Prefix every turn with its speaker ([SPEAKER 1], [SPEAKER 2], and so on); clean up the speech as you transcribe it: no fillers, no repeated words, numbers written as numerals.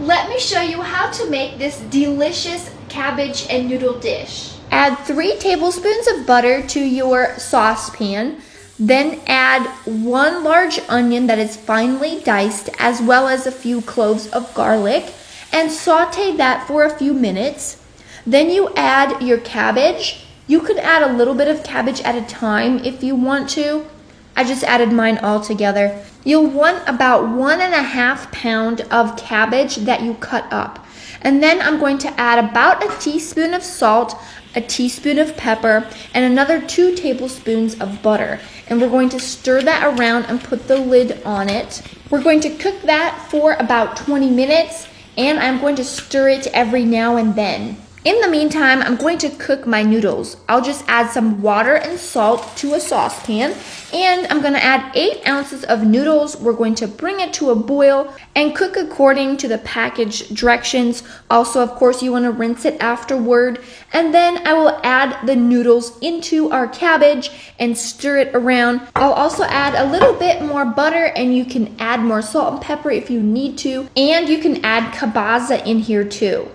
[SPEAKER 1] Let me show you how to make this delicious cabbage and noodle dish. Add 3 tablespoons of butter to your saucepan. Then add 1 large onion that is finely diced, as well as a few cloves of garlic, and saute that for a few minutes. Then you add your cabbage. You could add a little bit of cabbage at a time if you want to. I just added mine all together. You'll want about 1.5 pounds of cabbage that you cut up. And then I'm going to add about a teaspoon of salt, a teaspoon of pepper, and another 2 tablespoons of butter. And we're going to stir that around and put the lid on it. We're going to cook that for about 20 minutes, and I'm going to stir it every now and then. In the meantime, I'm going to cook my noodles. I'll just add some water and salt to a saucepan, and I'm going to add 8 ounces of noodles. We're going to bring it to a boil and cook according to the package directions. Also, of course, you want to rinse it afterward. And then I will add the noodles into our cabbage and stir it around. I'll also add a little bit more butter, and you can add more salt and pepper if you need to. And you can add keilbasa in here too.